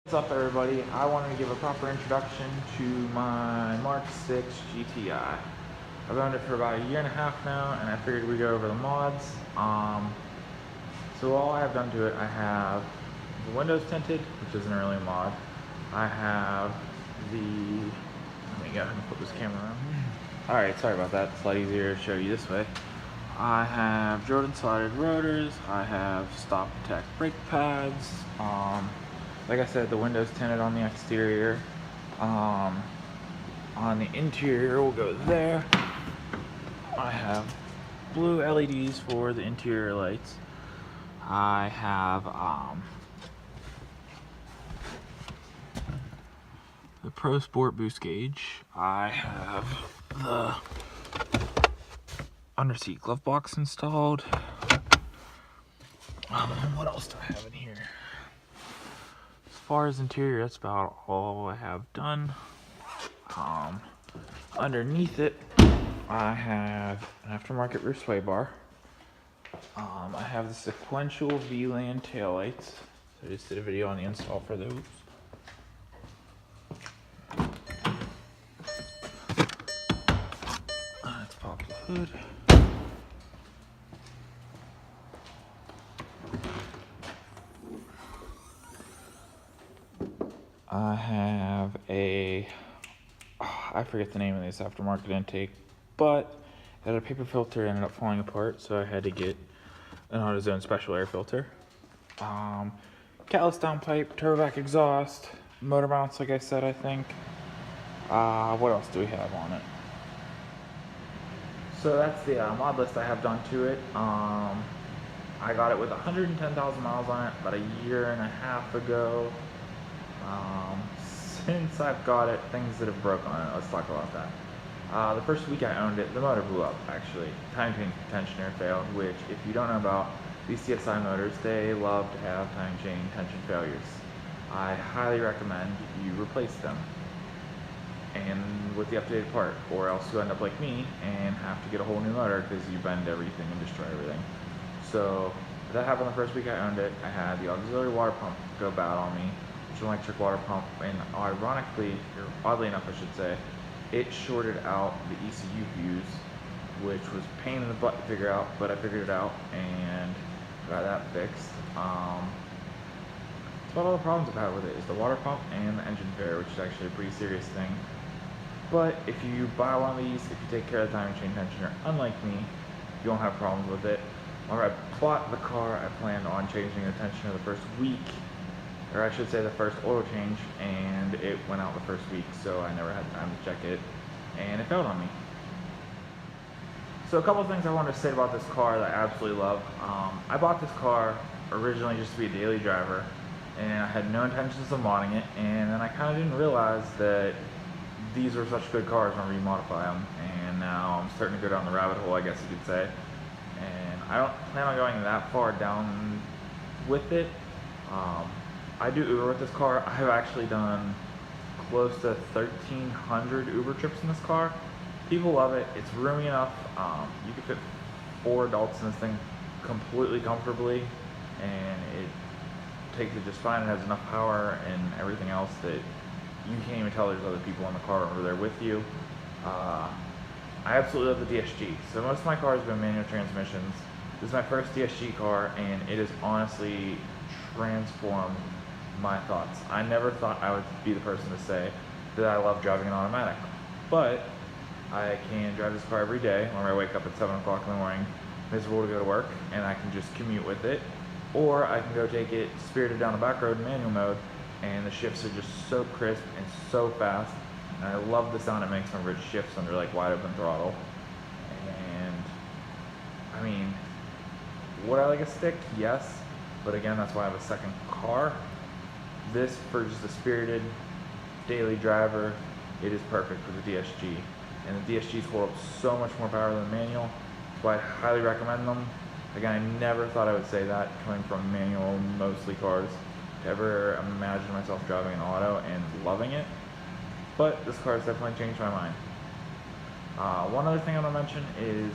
What's up, everybody? I wanted to give a proper introduction to my MK6 GTI. I've owned it for about a year and a half now, and I figured we'd go over the mods. So all I have done to it, I have the windows tinted, which is an early mod. I have let me go ahead and put this camera around. Alright, sorry about that. It's a lot easier to show you this way. I have Jordan slotted rotors. I have stop tech brake pads. Like I said, the windows tinted on the exterior. On the interior, we'll go there. I have blue LEDs for the interior lights. I have the Pro Sport boost gauge. I have the underseat glove box installed. What else do I have in here? As far as interior, that's about all I have done. Underneath it, I have an aftermarket rear sway bar. I have the sequential V-Land taillights. So I just did a video on the install for those. Let's pop the hood. I have I forget the name of this aftermarket intake, but it had a paper filter, ended up falling apart, so I had to get an AutoZone special air filter. Catless downpipe, turbovac exhaust, motor mounts, like I said, I think. What else do we have on it? So that's the mod list I have done to it. I got it with 110,000 miles on it about a year and a half ago. Since I've got it, things that have broke on it, let's talk about that. The first week I owned it, the motor blew up, actually. Timing chain tensioner failed, which, if you don't know about these CSI motors, they love to have timing chain tension failures. I highly recommend you replace them, and with the updated part, or else you end up like me and have to get a whole new motor because you bend everything and destroy everything. So that happened the first week I owned it. I had the auxiliary water pump go bad on me, which is an electric water pump, and ironically, or oddly enough I should say, it shorted out the ECU fuse, which was a pain in the butt to figure out, but I figured it out and got that fixed. That's about all the problems I've had with it, is the water pump and the engine failure, which is actually a pretty serious thing. But if you buy one of these, if you take care of the timing chain tensioner, unlike me, you won't have problems with it. When I bought the car, I planned on changing the tensioner the first week, or I should say the first oil change, and it went out the first week, so I never had time to check it, and it failed on me. So a couple of things I wanted to say about this car that I absolutely love. I bought this car originally just to be a daily driver, and I had no intentions of modding it, and then I kind of didn't realize that these were such good cars when we modify them, and now I'm starting to go down the rabbit hole, I guess you could say, and I don't plan on going that far down with it. I do Uber with this car. I have actually done close to 1,300 Uber trips in this car. People love it. It's roomy enough. You can fit 4 adults in this thing completely comfortably, and it takes it just fine. It has enough power and everything else that you can't even tell there's other people in the car over there with you. I absolutely love the DSG. So most of my cars have been manual transmissions. This is my first DSG car, and it has honestly transformed my thoughts. I never thought I would be the person to say that I love driving an automatic, but I can drive this car every day when I wake up at 7 o'clock in the morning, miserable to go to work, and I can just commute with it, or I can go take it spirited down the back road in manual mode, and the shifts are just so crisp and so fast, and I love the sound it makes whenever it shifts under like wide open throttle. And I mean, would I like a stick? Yes, but again, that's why I have a second car. This, for just a spirited daily driver, it is perfect for the DSG. And the DSGs hold up so much more power than manual. That's why I highly recommend them. Again, I never thought I would say that, coming from manual, mostly cars, to ever imagine myself driving an auto and loving it. But this car has definitely changed my mind. One other thing I want to mention is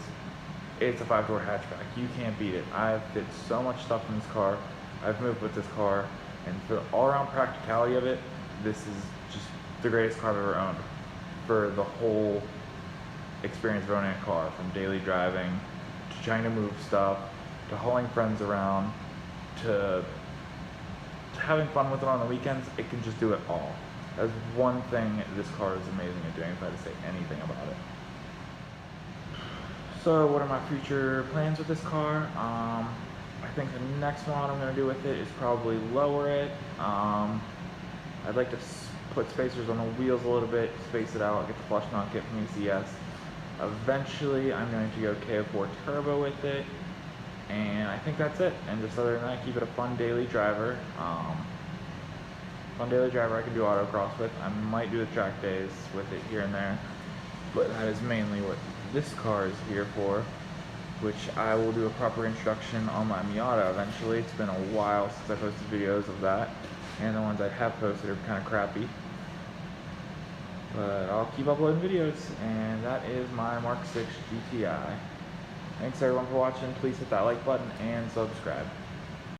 it's a 5-door hatchback. You can't beat it. I've fit so much stuff in this car. I've moved with this car. And for the all-around practicality of it, this is just the greatest car I've ever owned. For the whole experience of owning a car, from daily driving, to trying to move stuff, to hauling friends around, to having fun with it on the weekends, it can just do it all. That's one thing this car is amazing at doing, if I had to say anything about it. So what are my future plans with this car? I think the next one I'm going to do with it is probably lower it. I'd like to put spacers on the wheels a little bit, space it out, get the flush mount kit from ECS. Eventually I'm going to go KO4 turbo with it, and I think that's it. And just other than that, keep it a fun daily driver. I can do autocross with. I might do the track days with it here and there, but that is mainly what this car is here for, which I will do a proper introduction on my Miata eventually. It's been a while since I posted videos of that, and the ones I have posted are kind of crappy. But I'll keep uploading videos, and that is my MK6 GTI. Thanks everyone for watching. Please hit that like button and subscribe.